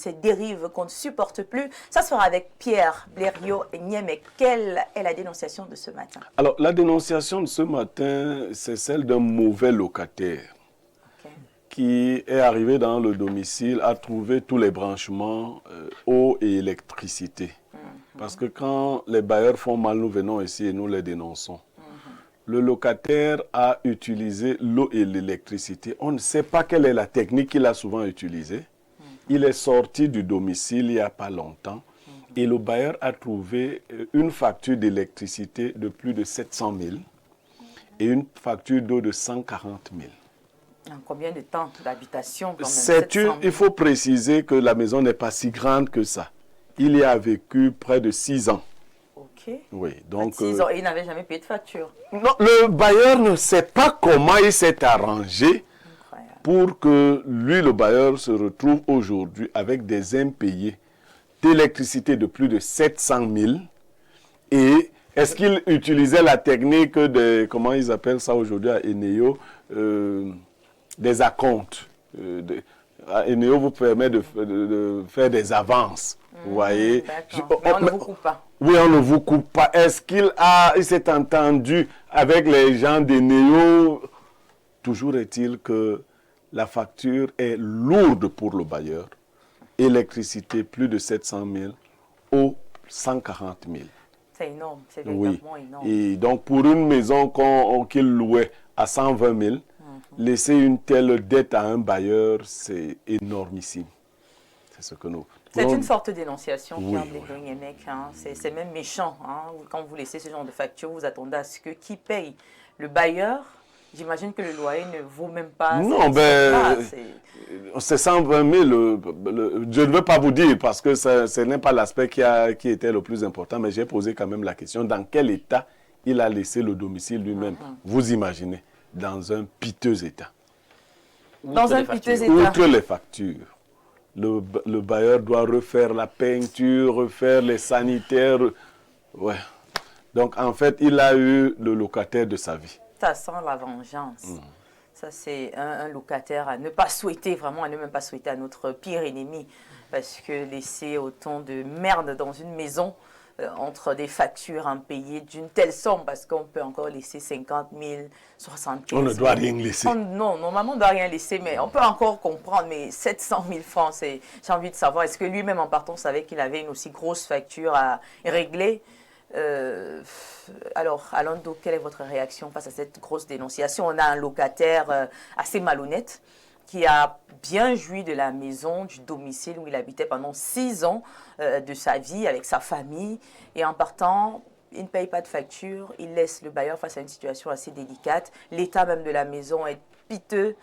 ces dérives qu'on ne supporte plus. Ça sera avec Pierre Blériot-Niémé. Quelle est la dénonciation de ce matin? Alors, la dénonciation de ce matin, c'est celle d'un mauvais locataire qui est arrivé dans le domicile, a trouvé tous les branchements, eau et électricité. Parce que quand les bailleurs font mal, nous venons ici et nous les dénonçons. Le locataire a utilisé l'eau et l'électricité. On ne sait pas quelle est la technique qu'il a souvent utilisée. Il est sorti du domicile il n'y a pas longtemps et le bailleur a trouvé une facture d'électricité de plus de 700 000 et une facture d'eau de 140 000. En combien de temps d'habitation? Il faut préciser que la maison n'est pas si grande que ça. Il y a vécu près de 6 ans. Ok. Oui, donc... 6 ans, et il n'avait jamais payé de facture. Non, le bailleur ne sait pas comment il s'est arrangé pour que lui, le bailleur, se retrouve aujourd'hui avec des impayés d'électricité de plus de 700 000. Et est-ce qu'il utilisait la technique de, comment ils appellent ça aujourd'hui à Eneo, des acomptes. Eneo vous permet de faire des avances. Vous voyez. Mais on ne vous coupe pas. Oui, on ne vous coupe pas. Est-ce qu'il s'est entendu avec les gens d'Eneo? Toujours est-il que la facture est lourde pour le bailleur. Électricité, plus de 700 000. Eau, 140 000. C'est énorme, c'est véritablement énorme. Et donc, pour une maison qu'il louait à 120 000, laisser une telle dette à un bailleur, c'est énormissime. C'est ce que nous... C'est une forte dénonciation, Pierre Oui. Blériot-Niémé. C'est même méchant. Quand vous laissez ce genre de facture, vous attendez à ce que qui paye? Le bailleur? J'imagine que le loyer ne vaut même pas... Non, c'est 120 000. Je ne veux pas vous dire parce que ce n'est pas l'aspect qui était le plus important, mais j'ai posé quand même la question, dans quel état il a laissé le domicile lui-même? Vous imaginez, dans un piteux état. Dans un piteux état. Outre les factures. Le bailleur doit refaire la peinture, refaire les sanitaires. Ouais. Donc, en fait, il a eu le locataire de sa vie. Ça sent la vengeance. Ça, c'est un locataire à ne pas souhaiter, vraiment, à ne même pas souhaiter à notre pire ennemi. Parce que laisser autant de merde dans une maison, entre des factures impayées d'une telle somme, parce qu'on peut encore laisser 50 000, 75 000. On ne doit rien laisser. Non, normalement, on ne doit rien laisser, mais on peut encore comprendre. Mais 700 000 francs, j'ai envie de savoir, est-ce que lui-même, en partant, savait qu'il avait une aussi grosse facture à régler? Alors, Alando, quelle est votre réaction face à cette grosse dénonciation? On a un locataire assez malhonnête qui a bien joui de la maison, du domicile où il habitait pendant 6 ans de sa vie avec sa famille. Et en partant, il ne paye pas de facture, il laisse le bailleur face à une situation assez délicate. L'état même de la maison est piteux.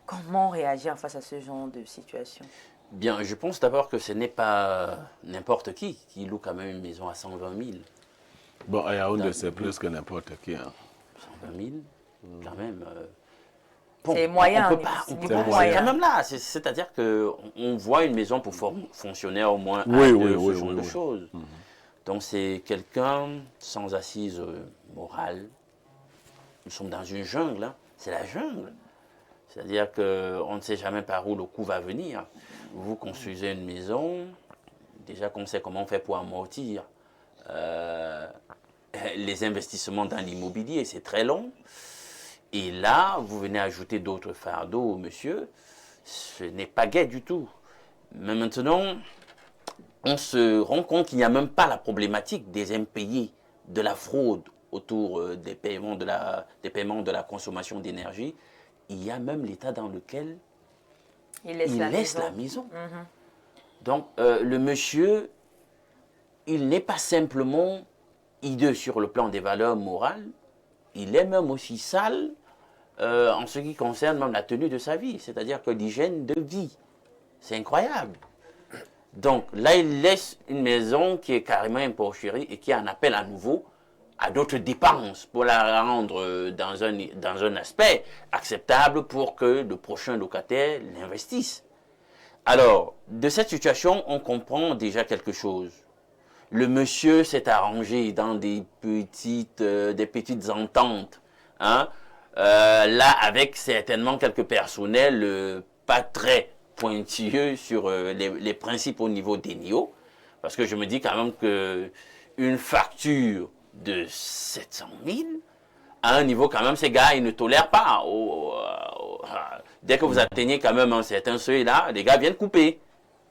Comment réagir face à ce genre de situation? Bien, je pense d'abord que ce n'est pas n'importe qui loue quand même une maison à 120 000. Bon, à Yaoundé, c'est plus que n'importe qui. 120 000, quand même. C'est moyen. C'est quand même là. C'est-à-dire qu'on voit une maison pour fonctionner au moins ce genre de choses. Donc c'est quelqu'un sans assise morale. Nous sommes dans une jungle. C'est la jungle. C'est-à-dire qu'on ne sait jamais par où le coup va venir. Vous construisez une maison, déjà qu'on sait comment on fait pour amortir les investissements dans l'immobilier, c'est très long. Et là, vous venez ajouter d'autres fardeaux, monsieur, ce n'est pas gai du tout. Mais maintenant, on se rend compte qu'il n'y a même pas la problématique des impayés, de la fraude autour des paiements de la consommation d'énergie. Il y a même l'état dans lequel il laisse la maison. Donc, le monsieur, il n'est pas simplement hideux sur le plan des valeurs morales, il est même aussi sale en ce qui concerne même la tenue de sa vie, c'est-à-dire que l'hygiène de vie. C'est incroyable. Donc, là, il laisse une maison qui est carrément emporcherie et qui en appelle à nouveau à d'autres dépenses pour la rendre dans un aspect acceptable pour que le prochain locataire l'investisse. Alors, de cette situation, on comprend déjà quelque chose. Le monsieur s'est arrangé dans des petites ententes, là avec certainement quelques personnels pas très pointilleux sur les principes au niveau des NIO, parce que je me dis quand même qu'une facture de 700 000, à un niveau quand même, ces gars, ils ne tolèrent pas. Dès que vous atteignez quand même un certain seuil là, les gars viennent couper.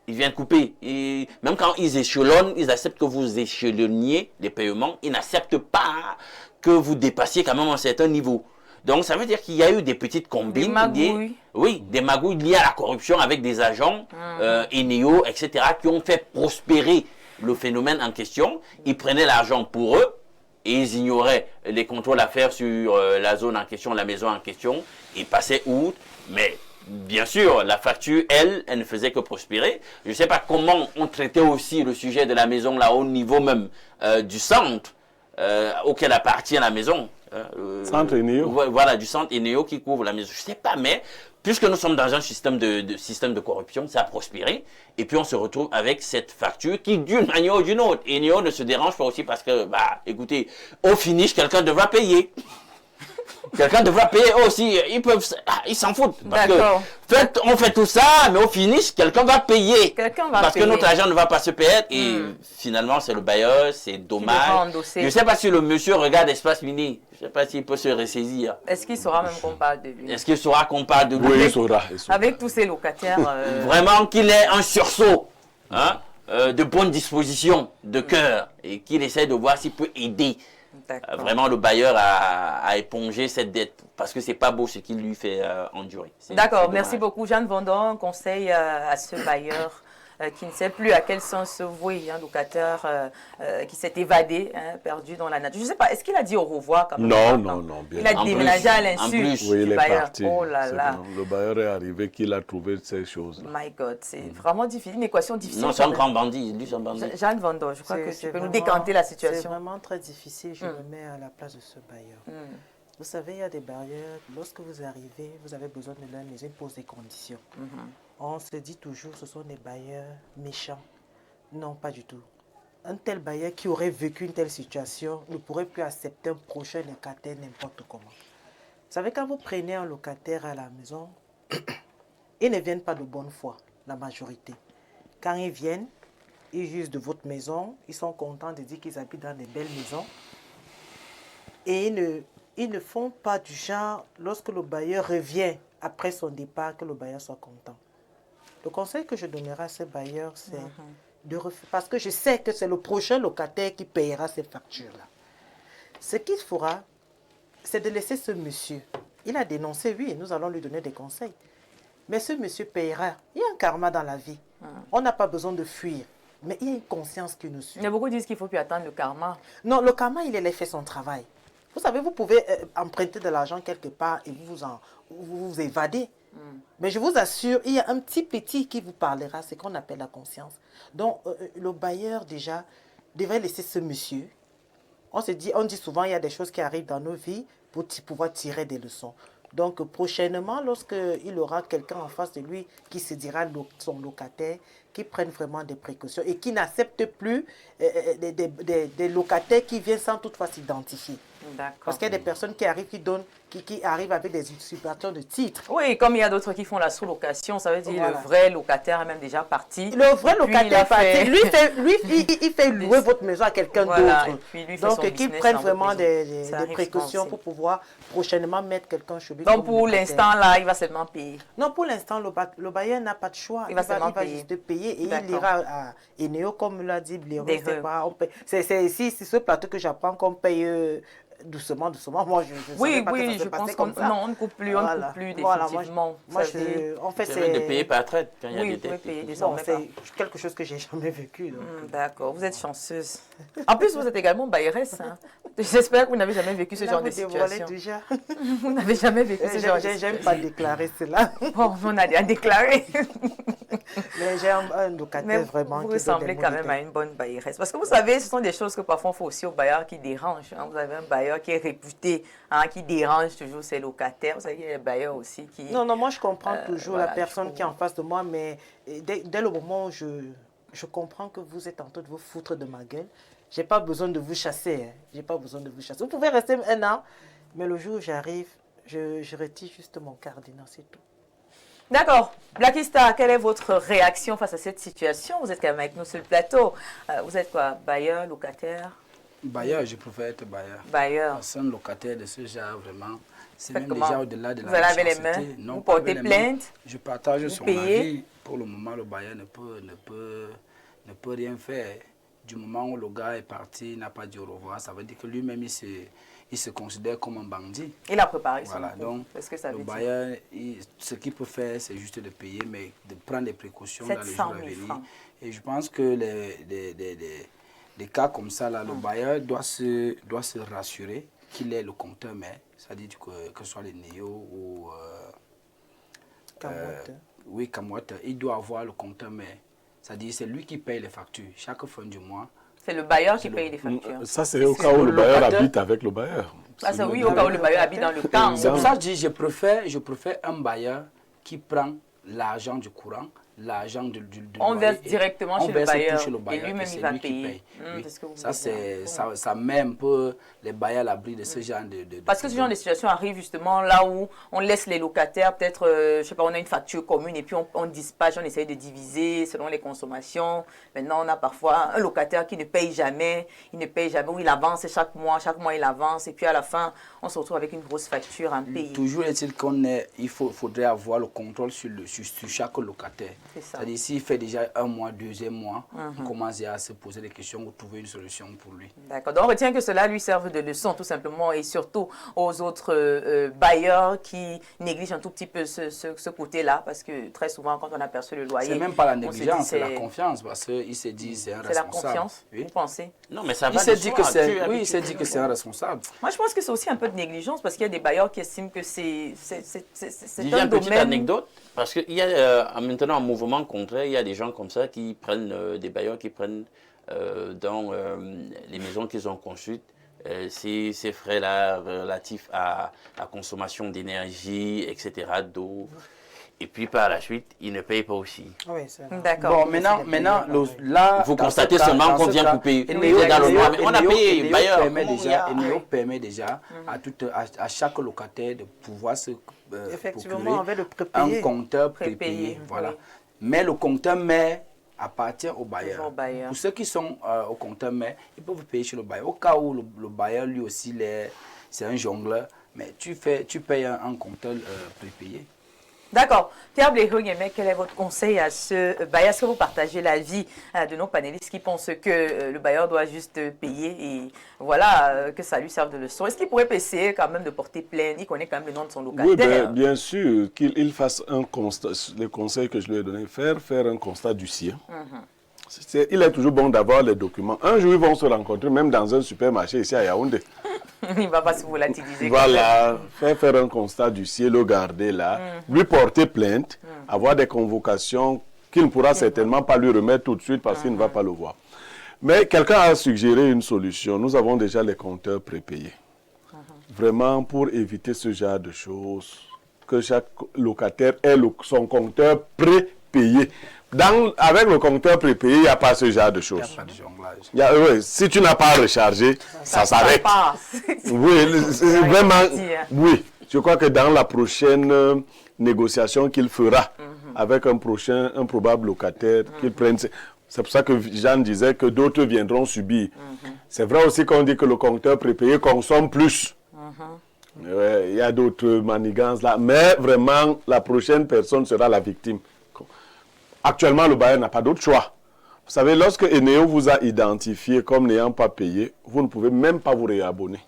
Ils viennent couper. Et même quand ils échelonnent, ils acceptent que vous échelonniez les paiements. Ils n'acceptent pas que vous dépassiez quand même un certain niveau. Donc, ça veut dire qu'il y a eu des petites combines. Des magouilles. Oui, des magouilles liées à la corruption avec des agents, ENEO, etc., qui ont fait prospérer le phénomène en question. Ils prenaient l'argent pour eux et ils ignoraient les contrôles à faire sur la zone en question, la maison en question. Ils passaient outre. Mais, bien sûr, la facture, elle ne faisait que prospérer. Je ne sais pas comment on traitait aussi le sujet de la maison là au niveau même du centre auquel appartient la maison. Centre Eneo. Voilà, du centre Eneo qui couvre la maison. Je ne sais pas, mais puisque nous sommes dans un système de corruption, ça a prospéré. Et puis on se retrouve avec cette facture qui, d'une manière ou d'une autre, Eneo ne se dérange pas aussi parce que, écoutez, au finish, quelqu'un devra payer. Quelqu'un devra payer aussi. Ils s'en foutent. Parce que on fait tout ça, mais au finish, quelqu'un va payer. Parce que notre argent ne va pas se payer. Et finalement, c'est le bailleur, c'est dommage. Je ne sais pas si le monsieur regarde Espace Mini. Je ne sais pas s'il peut se ressaisir. Est-ce qu'il saura même qu'on parle de lui? Est-ce qu'il saura qu'on parle de lui? Oui, il saura. Avec tous ces locataires. Vraiment qu'il ait un sursaut. De bonne disposition, de cœur. Et qu'il essaie de voir s'il peut aider. Vraiment le bailleur à éponger cette dette parce que c'est pas beau ce qu'il lui fait endurer. D'accord, merci beaucoup Jeanne Vendon. Un conseil à ce bailleur qui ne sait plus à quel sens se vouer, un locataire qui s'est évadé, perdu dans la nature. Je ne sais pas, est-ce qu'il a dit au revoir quand même? Non, bien. Il a déménagé à l'insu oui, du bailleur. Oh là là. Le bailleur est arrivé qu'il a trouvé ces choses-là. My God, c'est vraiment difficile, une équation difficile. Non, c'est un grand bandit, lui c'est un bandit. Jeanne Vendon, je crois que tu peux nous décanter la situation. C'est vraiment très difficile, je me mets à la place de ce bailleur. Vous savez, il y a des bailleurs, lorsque vous arrivez, vous avez besoin de leur maison, ils posent des conditions. On se dit toujours, ce sont des bailleurs méchants. Non, pas du tout. Un tel bailleur qui aurait vécu une telle situation ne pourrait plus accepter un prochain locataire n'importe comment. Vous savez, quand vous prenez un locataire à la maison, ils ne viennent pas de bonne foi, la majorité. Quand ils viennent, ils jugent de votre maison, ils sont contents de dire qu'ils habitent dans des belles maisons. Et ils ne font pas du genre, lorsque le bailleur revient après son départ, que le bailleur soit content. Le conseil que je donnerai à ces bailleurs, c'est de refaire, parce que je sais que c'est le prochain locataire qui payera ces factures-là. Ce qu'il fera, c'est de laisser ce monsieur. Il a dénoncé, oui, nous allons lui donner des conseils. Mais ce monsieur payera. Il y a un karma dans la vie. On n'a pas besoin de fuir. Mais il y a une conscience qui nous suit. Mais beaucoup disent qu'il ne faut plus attendre le karma. Non, le karma, il a fait son travail. Vous savez, vous pouvez emprunter de l'argent quelque part et vous évadez. Mais je vous assure, il y a un petit qui vous parlera, c'est qu'on appelle la conscience. Donc, le bailleur, déjà, devrait laisser ce monsieur. On dit souvent, il y a des choses qui arrivent dans nos vies pour pouvoir tirer des leçons. Donc, prochainement, lorsqu'il aura quelqu'un en face de lui qui se dira son locataire, qui prenne vraiment des précautions et qui n'accepte plus des locataires qui viennent sans toutefois s'identifier. Parce qu'il y a des personnes qui arrivent, qui arrivent avec des usurpations de titres. Oui, comme il y a d'autres qui font la sous-location, ça veut dire le vrai locataire est même déjà parti. Le vrai locataire est parti. Lui, il fait louer votre maison à quelqu'un d'autre. Donc, qu'il prenne vraiment des précautions pour pouvoir prochainement mettre quelqu'un chez lui. Donc, pour l'instant, là, il va seulement payer. Non, pour l'instant, le bailleur n'a pas de choix. Il va juste payer et il ira à Eneo, comme l'a dit Blaireau. C'est ici, c'est ce plateau que j'apprends qu'on paye doucement. Moi, je pense qu'on ne coupe plus, définitivement. En fait, c'est de payer par traite quand il y a des dettes. C'est quelque chose que j'ai jamais vécu. D'accord, vous êtes chanceuse. En plus, vous êtes également bailleresse. J'espère que vous n'avez jamais vécu ce genre de situation. Déjà. Vous n'avez jamais vécu ce genre de situation. J'aime pas déclarer cela. Bon, on a déjà déclaré. Mais j'ai un locataire vraiment vous ressemblez quand même à une bonne bailleresse. Parce que vous savez, ce sont des choses que parfois on fait aussi aux bailleurs qui dérangent. Vous avez un bailleur qui est réputé, qui dérange toujours ses locataires. Vous savez, il y a des bailleurs aussi qui... Non, moi je comprends toujours la personne qui est en face de moi, mais dès le moment où je comprends que vous êtes en train de vous foutre de ma gueule, j'ai pas besoin de vous chasser. J'ai pas besoin de vous chasser. Vous pouvez rester 1 an, mais le jour où j'arrive, je retire juste mon cardinal, c'est tout. D'accord. Blackista, quelle est votre réaction face à cette situation? Vous êtes quand même avec nous sur le plateau. Vous êtes quoi? Bailleur, locataire? Bailleur, je préfère être bailleur. Bailleur. Parce qu'un locataire de ce genre, vraiment, c'est même comment? déjà au-delà de la Vous allez avec les méchanceté. mains? Non, Vous pas portez avec les mains. plainte? Je partage son payez? avis. Pour le moment, le bailleur ne peut rien faire. Du moment où le gars est parti, il n'a pas dit au revoir, ça veut dire que lui-même, il se considère comme un bandit. Il a préparé son Voilà, coup. donc Qu'est-ce que ça le veut dire? bailleur, ce qu'il peut faire, c'est juste de payer, mais de prendre des précautions dans les 700 jours à 000 venir. francs. Et je pense que les cas comme ça, là, le bailleur doit se rassurer qu'il est le compteur, mais c'est-à-dire que ce soit les néo ou oui, Kamouette, il doit avoir le compteur, mais c'est-à-dire c'est lui qui paye les factures chaque fin du mois. C'est le bailleur qui paye les factures. Ça, c'est au cas où le bailleur locataire. habite avec le bailleur. Ah, c'est oui, au cas où le bailleur habite dans le camp. C'est pour ça que je dis, je préfère un bailleur qui prend l'argent du courant, l'argent du On loyer, verse directement on chez le verse tout bailleur, chez le et bailleur, lui-même, c'est il va lui qui payer. paye. Oui. C'est ce que vous Ça, voulez dire. ça met un peu les bailleurs à l'abri de ce genre de Parce que ce genre de situation arrive justement là où on laisse les locataires, peut-être, je sais pas, on a une facture commune et puis on dispatche, on essaye de diviser selon les consommations. Maintenant, on a parfois un locataire qui ne paye jamais, ou il avance chaque mois il avance, et puis à la fin, on se retrouve avec une grosse facture à payer. Toujours est-il qu'il faudrait avoir le contrôle sur chaque locataire. C'est ça. C'est-à-dire s'il fait déjà un mois, deuxième mois, on commence à se poser des questions ou trouver une solution pour lui. D'accord. Donc, on retient que cela lui serve de leçon, tout simplement, et surtout aux autres bailleurs qui négligent un tout petit peu ce côté-là, parce que très souvent, quand on aperçoit le loyer... C'est même pas la on se dit négligence, c'est la c'est- confiance, parce qu'il s'est dit c'est un C'est la responsable. confiance, Oui. vous pensez? Non, mais ça Il va s'est de dit soi. que c'est, Tu es oui, il s'est habitué. dit que c'est un responsable. Moi, je pense que c'est aussi un peu de négligence, parce qu'il y a des bailleurs qui estiment que c'est Déjà, un une petite domaine... anecdote, parce qu'il y a maintenant un mouvement contraire, il y a des gens comme ça qui prennent, des bailleurs qui prennent dans les maisons qu'ils ont construites, ces frais-là relatifs à la consommation d'énergie, etc., d'eau. Et puis par la suite, ils ne payent pas aussi. Oui, c'est vrai. D'accord. Bon, maintenant là, Vous dans constatez ce cas- seulement dans qu'on ce vient cas, couper. Eneo- Oui, dans le Eneo- noir, mais on a Eneo- payé, Eneo bailleur. permet Comment déjà, il y a- Eneo permet déjà à chaque locataire de pouvoir se Effectivement, procurer avec le un prépayé. compteur Prépayé, prépayé. Voilà. oui. Mais le compteur mais appartient au bailleur. Toujours au bailleur. Pour ceux qui sont au compteur mais, ils peuvent payer chez le bailleur. Au cas où le bailleur lui aussi c'est un jongleur, mais tu payes un compteur prépayé. D'accord. Pierre Blého-Niémé, quel est votre conseil à ce bailleur? Est-ce que vous partagez l'avis de nos panélistes qui pensent que le bailleur doit juste payer et voilà, que ça lui serve de leçon? Est-ce qu'il pourrait essayer quand même de porter plainte? Il connaît quand même le nom de son locataire. Oui, bien sûr, qu'il fasse un constat, le conseil que je lui ai donné, faire un constat du sien. Il est toujours bon d'avoir les documents. Un jour, ils vont se rencontrer, même dans un supermarché ici à Yaoundé. Il ne va pas se volatiliser. Voilà, faire un constat du ciel, le garder là, lui porter plainte, avoir des convocations qu'il ne pourra certainement pas lui remettre tout de suite parce qu'il ne va pas le voir. Mais quelqu'un a suggéré une solution. Nous avons déjà les compteurs prépayés. Vraiment, pour éviter ce genre de choses, que chaque locataire ait son compteur prépayé. Avec le compteur prépayé, il n'y a pas ce genre de Il n'y a choses. pas de jonglage. Oui, si tu n'as pas rechargé, ça s'arrête. passe. Oui, c'est vraiment. dire. Oui, je crois que dans la prochaine négociation qu'il fera avec un probable locataire, qu'il prenne. C'est pour ça que Jeanne disait que d'autres viendront subir. C'est vrai aussi qu'on dit que le compteur prépayé consomme plus. Ouais, il y a d'autres manigances là, mais vraiment, la prochaine personne sera la victime. Actuellement, le bailleur n'a pas d'autre choix. Vous savez, lorsque Eneo vous a identifié comme n'ayant pas payé, vous ne pouvez même pas vous réabonner.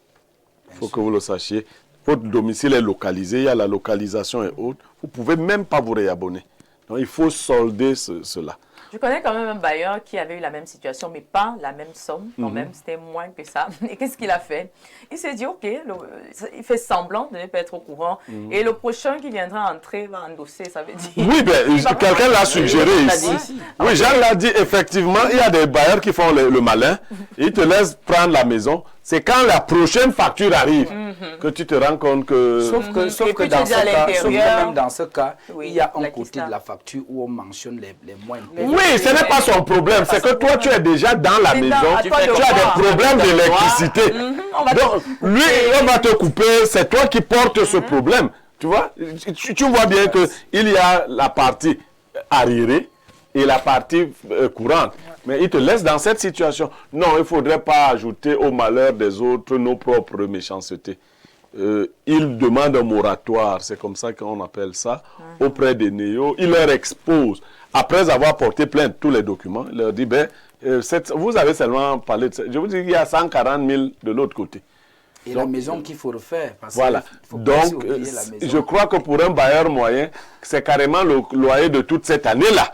Il faut que vous le sachiez. Votre domicile est localisé, il y a la localisation et autres. Vous ne pouvez même pas vous réabonner. Donc, il faut solder cela. Je connais quand même un bailleur qui avait eu la même situation, mais pas la même somme, quand même, c'était moins que ça. Et qu'est-ce qu'il a fait? Il s'est dit, ok, il fait semblant de ne pas être au courant. Et le prochain qui viendra entrer va endosser, ça veut dire... Oui, quelqu'un l'a suggéré ici. Oui, Jean l'a dit, effectivement, il y a des bailleurs qui font le malin. Ils te laissent prendre la maison. C'est quand la prochaine facture arrive que tu te rends compte que... Sauf que puis dans tu dis ce à cas, l'intérieur. même dans ce cas, Oui, il y a un la côté Kista. de la facture où on mentionne les moindres. Oui, ce n'est pas son problème. C'est que toi, tu es déjà dans la C'est maison. à Tu toi de as voir. des problèmes d'électricité. On va Donc, lui, on va te couper. C'est toi qui portes ce problème. Tu vois, tu vois bien qu'il y a la partie arriérée et la partie courante. Mais il te laisse dans cette situation. Non, il ne faudrait pas ajouter au malheur des autres nos propres méchancetés. Il demande un moratoire, c'est comme ça qu'on appelle ça, auprès des néos. Il leur expose, après avoir porté plainte tous les documents, il leur dit, ben, vous avez seulement parlé de ça. Je vous dis qu'il y a 140 000 de l'autre côté. Et donc, la maison qu'il faut refaire. Parce voilà. faut Donc, je crois que pour un bailleur moyen, c'est carrément le loyer de toute cette année-là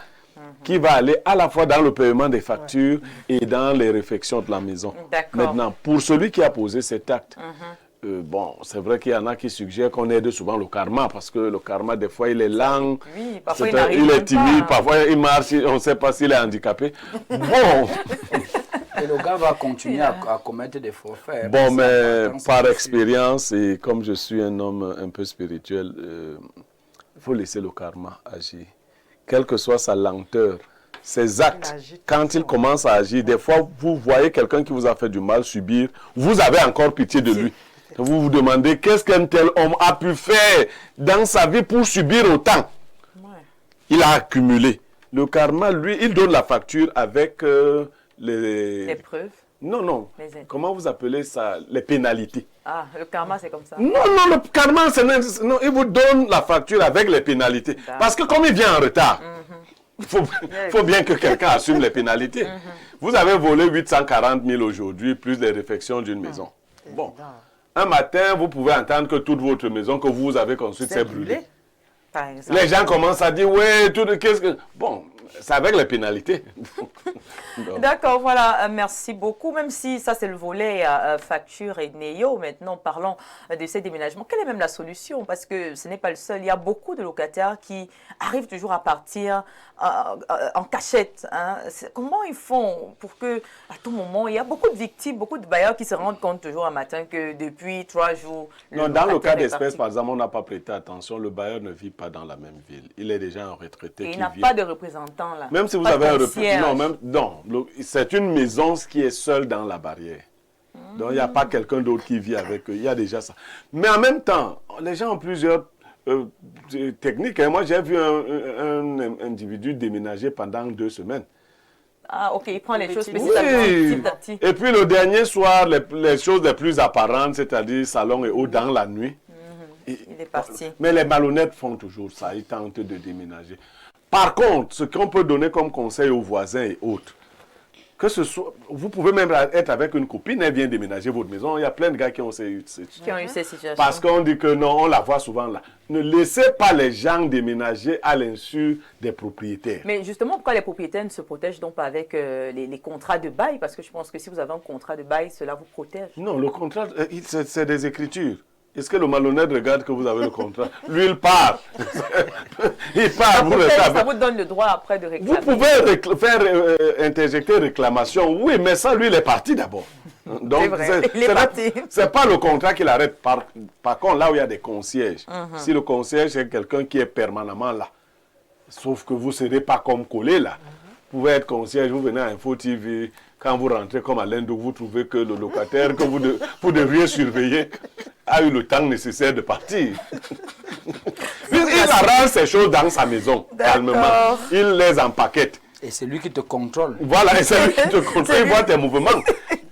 qui va aller à la fois dans le paiement des factures et dans les réfections de la maison. Maintenant, pour celui qui a posé cet acte, bon, c'est vrai qu'il y en a qui suggèrent qu'on aide souvent le karma, parce que le karma, des fois, il est lent, parfois il est timide, parfois il marche, on ne sait pas s'il est handicapé. Bon. Et le gars va continuer à commettre des forfaits. Bon, mais par expérience, et comme je suis un homme un peu spirituel, il faut laisser le karma agir. Quelle que soit sa lenteur, ses actes, quand il commence à agir, des fois, vous voyez quelqu'un qui vous a fait du mal subir, vous avez encore pitié de lui. Vous vous demandez qu'est-ce qu'un tel homme a pu faire dans sa vie pour subir autant. Il a accumulé. Le karma, lui, il donne la facture avec les preuves. Non. Comment vous appelez ça? Les pénalités. Ah, le karma, c'est comme ça. Non, le karma, non, il vous donne la facture avec les pénalités. Parce que comme il vient en retard, il faut bien que quelqu'un assume les pénalités. Vous avez volé 840 000 aujourd'hui, plus les réfections d'une maison. Bon, un matin, vous pouvez entendre que toute votre maison que vous avez construite s'est brûlée. Les gens commencent à dire, ouais, qu'est-ce que... Bon, c'est avec les pénalités. D'accord, voilà, merci beaucoup. Même si ça, c'est le volet facture et néo, maintenant, parlons de ces déménagements. Quelle est même la solution? Parce que ce n'est pas le seul. Il y a beaucoup de locataires qui arrivent toujours à partir en cachette. Hein. Comment ils font pour que, à tout moment, il y a beaucoup de victimes, beaucoup de bailleurs qui se rendent compte toujours un matin que depuis 3 jours... Non, dans le cas d'espèce, par exemple, on n'a pas prêté attention. Le bailleur ne vit pas dans la même ville. Il est déjà un retraité. Et il n'a pas de représentant là. Même si vous avez un représentant, non, c'est une maison qui est seule dans la barrière. Donc il n'y a pas quelqu'un d'autre qui vit avec eux. Il y a déjà ça. Mais en même temps, les gens ont plusieurs techniques. Hein. Moi, j'ai vu un individu déménager pendant 2 semaines. Ah, ok, il prend les choses petit à petit. Et puis le dernier soir, les choses les plus apparentes, c'est-à-dire salon et eau dans la nuit. Il est parti. Mais les malhonnêtes font toujours ça. Ils tentent de déménager. Par contre, ce qu'on peut donner comme conseil aux voisins et autres, que ce soit, vous pouvez même être avec une copine, elle vient déménager votre maison. Il y a plein de gars qui ont eu ces situations. Parce qu'on dit que non, on la voit souvent là. Ne laissez pas les gens déménager à l'insu des propriétaires. Mais justement, pourquoi les propriétaires ne se protègent donc pas avec les contrats de bail? Parce que je pense que si vous avez un contrat de bail, cela vous protège. Non, le contrat, c'est des écritures. Est-ce que le malhonnête regarde que vous avez le contrat? Lui, il part. Il part. Ça vous donne le droit après de réclamer. Vous pouvez faire interjecter réclamation. Oui, mais ça, lui, il est parti d'abord. Donc, il est parti. C'est pas le contrat qui l'arrête. Par contre, là où il y a des concierges, si le concierge est quelqu'un qui est permanemment là, sauf que vous ne serez pas comme collé là. Vous pouvez être concierge, vous venez à Info TV, quand vous rentrez comme à l'Inde, vous trouvez que le locataire que vous devriez surveiller a eu le temps nécessaire de partir. Il arrange ces choses dans sa maison, calmement. Il les empaquette. Et c'est lui qui te contrôle. Voilà, et c'est lui qui te contrôle. Il voit tes mouvements.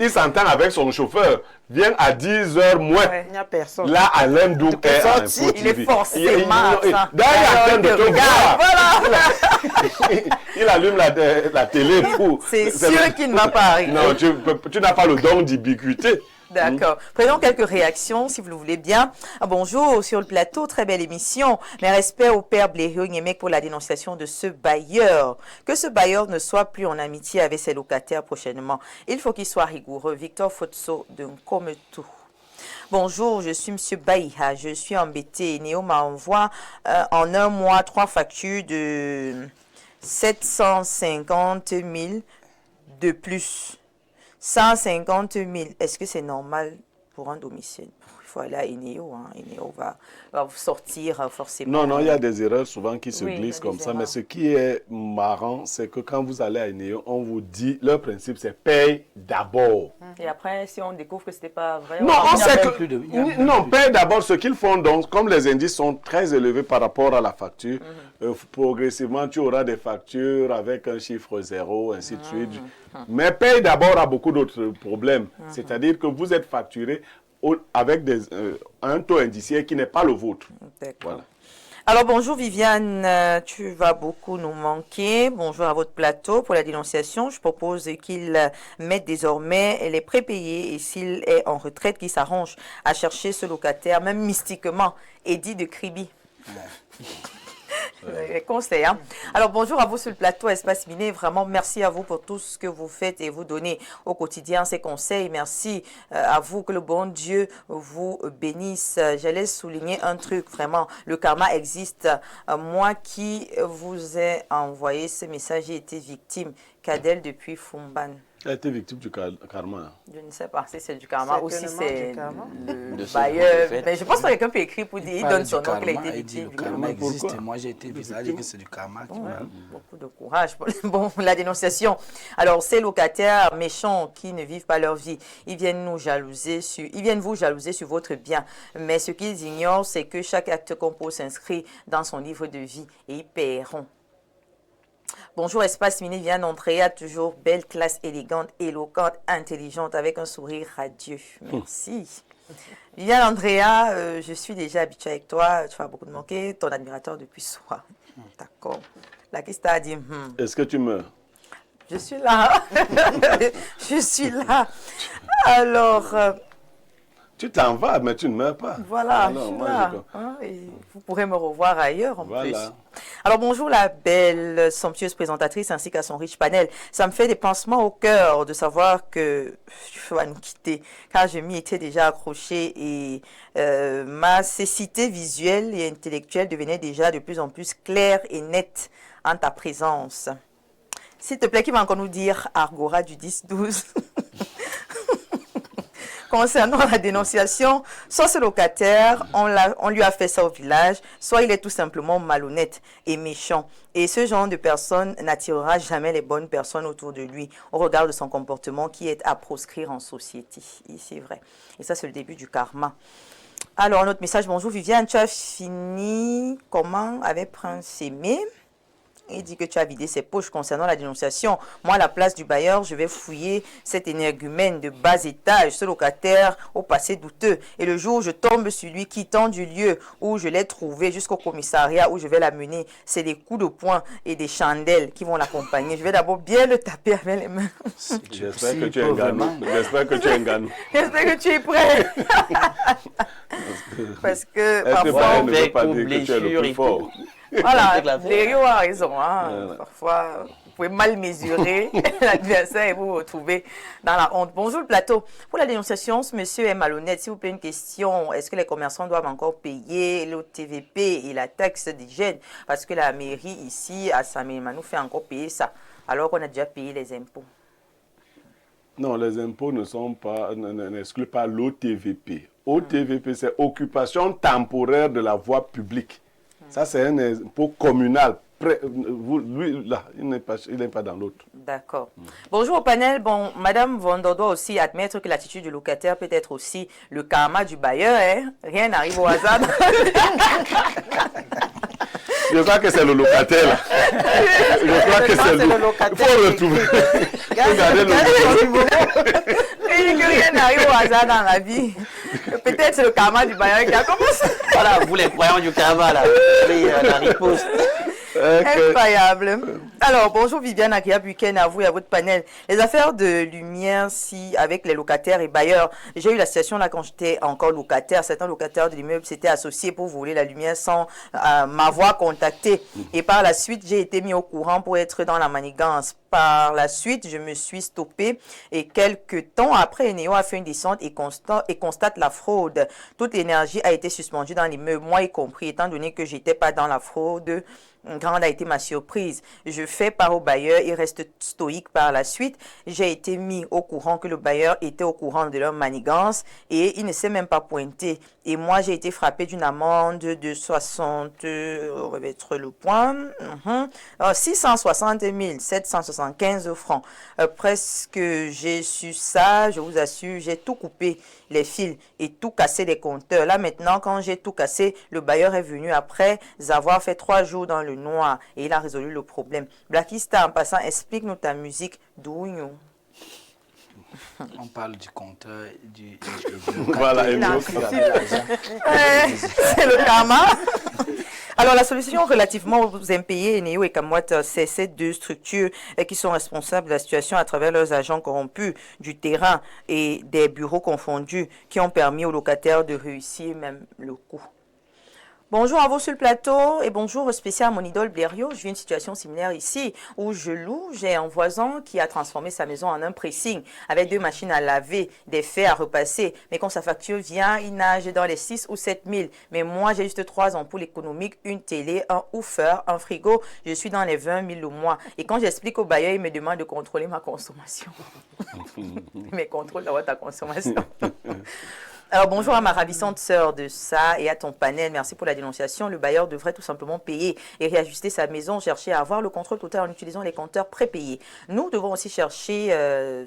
Il s'entend avec son chauffeur. Viens à 10h moins. Il n'y a personne. Là, Alain Douk est à Info TV. Il est forcément D'ailleurs, il est en train de te voir. Il allume la télé pour... C'est sûr qu'il ne va pas arriver. Non, tu n'as pas le don d'ubiquité. D'accord. Prenons quelques réactions, si vous le voulez bien. Bonjour, sur le plateau, très belle émission. Mes respects au père Blériot Niemek pour la dénonciation de ce bailleur. Que ce bailleur ne soit plus en amitié avec ses locataires prochainement. Il faut qu'il soit rigoureux. Victor Fotso de Nkometou. Bonjour, je suis Monsieur Baïha. Je suis embêté. Néo m'envoie en un mois 3 factures de 750 000 de plus. 150 000, est-ce que c'est normal pour un domicile? Il faut aller à Eneo. Hein. Eneo va vous sortir forcément. Non, il y a des erreurs souvent qui se Oui, glissent comme ça. erreurs. Mais ce qui est marrant, c'est que quand vous allez à Eneo, on vous dit, leur principe, c'est paye d'abord. Et après, si on découvre que ce n'était pas vrai, Non, on on sait même que... plus de- il y a même Non, plus. paye d'abord ce qu'ils font. Donc, comme les indices sont très élevés par rapport à la facture, progressivement, tu auras des factures avec un chiffre 0, ainsi de suite. Mais paye d'abord a beaucoup d'autres problèmes. C'est-à-dire que vous êtes facturé avec un taux indiciaire qui n'est pas le vôtre. D'accord. Voilà. Alors bonjour Viviane, tu vas beaucoup nous manquer. Bonjour à votre plateau. Pour la dénonciation, je propose qu'il mette désormais les prépayés et s'il est en retraite, qu'il s'arrange à chercher ce locataire, même mystiquement, Eddie de Kribi. Les conseils. Hein? Alors bonjour à vous sur le plateau Espace Miné. Vraiment merci à vous pour tout ce que vous faites et vous donnez au quotidien ces conseils. Merci à vous, que le bon Dieu vous bénisse. J'allais souligner un truc vraiment. Le karma existe. Moi qui vous ai envoyé ce message, j'ai été victime. Kadel depuis Fumban. Elle a été victime du karma. Je ne sais pas si c'est du karma ou si Certainement c'est du karma. le De ce bailleur. que vous faites. Mais je pense que quelqu'un peut écrire pour dire, il Parle donne du son nom qu'il a karma, été il dit victime. le karma Mais existe pourquoi? et moi j'ai été visage et que c'est du karma qui m'a... Beaucoup de courage. Bon, la dénonciation. Alors, ces locataires méchants qui ne vivent pas leur vie, ils viennent vous jalouser sur votre bien. Mais ce qu'ils ignorent, c'est que chaque acte qu'on pose s'inscrit dans son livre de vie et ils paieront. Bonjour Espace Miné, Viviane Andrea, toujours belle, classe, élégante, éloquente, intelligente, avec un sourire radieux. Merci. Viviane Andrea, je suis déjà habituée avec toi, tu vas beaucoup te manquer, ton admirateur depuis ce soir. D'accord. La question a dit, Est-ce que tu meurs? je suis là. Je suis là. Alors, Tu t'en vas, mais tu ne meurs pas. voilà, Ah non, je suis moi, là. Hein, et vous pourrez me revoir ailleurs en plus. Voilà. Alors bonjour la belle, somptueuse présentatrice ainsi qu'à son riche panel. Ça me fait des pincements au cœur de savoir que tu vas nous quitter, car je m'y étais déjà accrochée et ma cécité visuelle et intellectuelle devenait déjà de plus en plus claire et nette en ta présence. S'il te plaît, qui va encore nous dire Argora du 10-12 concernant la dénonciation, soit ce locataire, on lui a fait ça au village, soit il est tout simplement malhonnête et méchant. Et ce genre de personne n'attirera jamais les bonnes personnes autour de lui au regard de son comportement qui est à proscrire en société. Et c'est vrai. Et ça, c'est le début du karma. Alors, notre message, bonjour Viviane, tu as fini comment avec Prince Aimé? Il dit que tu as vidé ses poches concernant la dénonciation. Moi, à la place du bailleur, je vais fouiller cet énergumène de bas étage, ce locataire au passé douteux. Et le jour où je tombe sur lui, quittant du lieu où je l'ai trouvé jusqu'au commissariat où je vais l'amener, c'est des coups de poing et des chandelles qui vont l'accompagner. Je vais d'abord bien le taper avec les mains. J'espère que tu es Nganou. J'espère que tu es Nganou. J'espère que tu es prêt. Parce que Être parfois... bailleur ne veut avec pas aux dire que tu es le blessures plus et fort. tout. Voilà, Avec la force. Léo a raison. Hein. Voilà. Parfois, vous pouvez mal mesurer l'adversaire et vous vous retrouvez dans la honte. Bonjour le plateau. Pour la dénonciation, ce monsieur est malhonnête. S'il vous plaît, une question. Est-ce que les commerçants doivent encore payer le TVP et la taxe d'hygiène? Parce que la mairie ici, à Samima, nous fait encore payer ça, alors qu'on a déjà payé les impôts. Non, les impôts n'excluent pas l'OTVP. OTVP, c'est occupation temporaire de la voie publique. Ça, c'est un impôt communal. Lui, là, il n'est pas dans l'autre. D'accord. Bonjour au panel. Bon, Madame Vondo doit aussi admettre que l'attitude du locataire peut être aussi le karma du bailleur. Hein? Rien n'arrive au hasard. Je crois que c'est le locataire, là. Je crois que c'est le locataire. Il faut retrouver. Regardez le numéro. Il dit que rien n'arrive au hasard dans la vie. Peut-être c'est le karma du bailleur qui a commencé. Voilà, vous les croyants du karma, là. Oui, la riposte. Incroyable. Alors, bonjour Viviane, agréable week-end à vous et à votre panel. Les affaires de lumière, si avec les locataires et bailleurs, j'ai eu la situation là quand j'étais encore locataire. Certains locataires de l'immeuble s'étaient associés pour voler la lumière sans m'avoir contacté. Et par la suite, j'ai été mis au courant pour être dans la manigance. Par la suite, je me suis stoppée et quelques temps après, Eneo a fait une descente et constate la fraude. Toute l'énergie a été suspendue dans l'immeuble, moi y compris, étant donné que j'étais pas dans la fraude. Grande a été ma surprise. Je fais part au bailleur, il reste stoïque par la suite. J'ai été mis au courant que le bailleur était au courant de leur manigance et il ne s'est même pas pointé. Et moi, j'ai été frappé d'une amende de 60, on va mettre le point, 660 775 francs. Presque j'ai su ça, je vous assure, j'ai tout coupé, les fils et tout cassé les compteurs. Là maintenant, quand j'ai tout cassé, le bailleur est venu après avoir fait 3 jours dans le noir et il a résolu le problème. Blackista, en passant, explique-nous ta musique d'où. On parle du compteur, du Voilà, c'est le karma. Alors, la solution relativement aux impayés, Eneo et Kamwat, c'est ces deux structures qui sont responsables de la situation à travers leurs agents corrompus du terrain et des bureaux confondus qui ont permis aux locataires de réussir même le coup. Bonjour à vous sur le plateau et bonjour spécial à mon idole Blériot. Je vis une situation similaire ici où je loue. J'ai un voisin qui a transformé sa maison en un pressing avec 2 machines à laver, des fers à repasser. Mais quand sa facture vient, il nage dans les 6 ou 7 000. Mais moi, j'ai juste 3 ampoules économiques, une télé, un woofer, un frigo. Je suis dans les 20 000 le mois. Et quand j'explique au bailleur, il me demande de contrôler ma consommation. Mais contrôle d'abord ta consommation. Alors, bonjour à ma ravissante sœur de ça et à ton panel. Merci pour la dénonciation. Le bailleur devrait tout simplement payer et réajuster sa maison, chercher à avoir le contrôle total en utilisant les compteurs prépayés. Nous devons aussi chercher,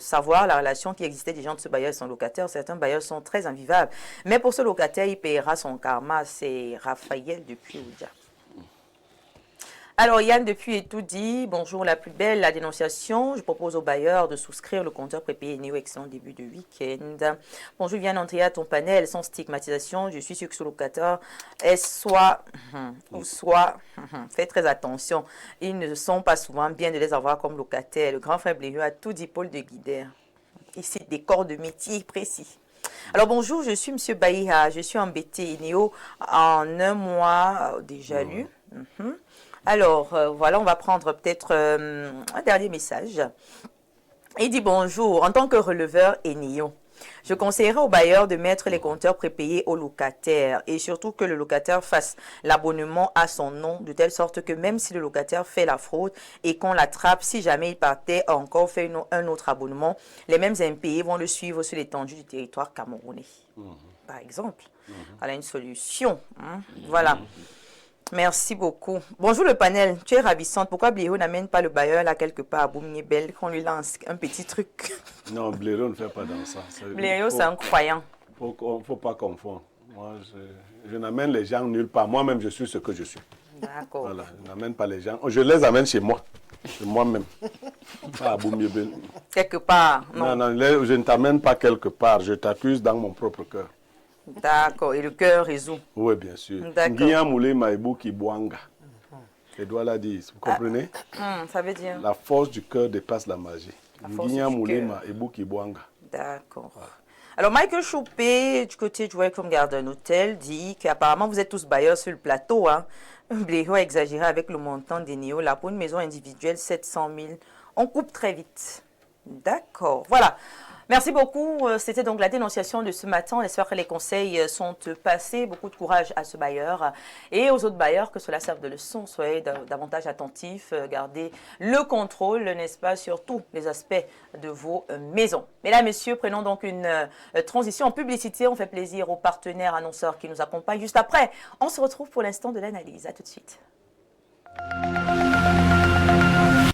savoir la relation qui existait des gens de ce bailleur et son locataire. Certains bailleurs sont très invivables. Mais pour ce locataire, il paiera son karma. C'est Raphaël depuis Oudia. Alors, Yann, depuis et tout dit, bonjour la plus belle, la dénonciation. Je propose au bailleur de souscrire le compteur prépayé Eneo, excellent début de week-end. Bonjour, Yann, entrer à ton panel sans stigmatisation. Je suis sûr que ce locataire est soit, faites très attention. Ils ne sont pas souvent bien de les avoir comme locataires. Le grand frère Blériot a tout dit, Paul de Guider. Ici, des corps de métier précis. Alors bonjour, je suis Monsieur Baïha. Je suis embêté Eneo en un mois déjà lu. Alors, voilà, on va prendre peut-être un dernier message. Il dit bonjour, en tant que releveur Eneo, je conseillerais au bailleur de mettre les compteurs prépayés au locataire et surtout que le locataire fasse l'abonnement à son nom de telle sorte que même si le locataire fait la fraude et qu'on l'attrape, si jamais il partait encore faire un autre abonnement, les mêmes impayés vont le suivre sur l'étendue du territoire camerounais. Par exemple, voilà une solution. Voilà. Merci beaucoup. Bonjour le panel, tu es ravissante. Pourquoi Blériot n'amène pas le bailleur là quelque part à Boumnier-Belle qu'on lui lance un petit truc? Non, Blériot ne fait pas dans ça. Blériot, c'est un croyant. Il ne faut pas confondre. Moi, je n'amène les gens nulle part. Moi-même, je suis ce que je suis. D'accord. Voilà, je n'amène pas les gens. Je les amène chez moi. Chez moi-même. Pas à Boumnier-Belle. Quelque part, non. Non, je ne t'amène pas quelque part. Je t'accuse dans mon propre cœur. D'accord, et le cœur résout. Oui, bien sûr. D'accord. Guillaume Moulé Maïbou Kibwanga. Edouard l'a dit, vous comprenez? Ça veut dire? La force du cœur dépasse la magie. Guillaume Moulé Maïbou Kibwanga. D'accord. Alors, Michael Choupé, du côté du Welcome Garden Hotel, dit qu'apparemment, vous êtes tous bailleurs sur le plateau. Blériot a exagéré avec le montant des Néo. Là, pour une maison individuelle, 700 000. On coupe très vite. D'accord. Voilà. Merci beaucoup. C'était donc la dénonciation de ce matin. On espère que les conseils sont passés. Beaucoup de courage à ce bailleur et aux autres bailleurs, que cela serve de leçon. Soyez davantage attentifs. Gardez le contrôle, n'est-ce pas, sur tous les aspects de vos maisons. Mesdames, Messieurs, prenons donc une transition en publicité. On fait plaisir aux partenaires annonceurs qui nous accompagnent juste après. On se retrouve pour l'instant de l'analyse. À tout de suite.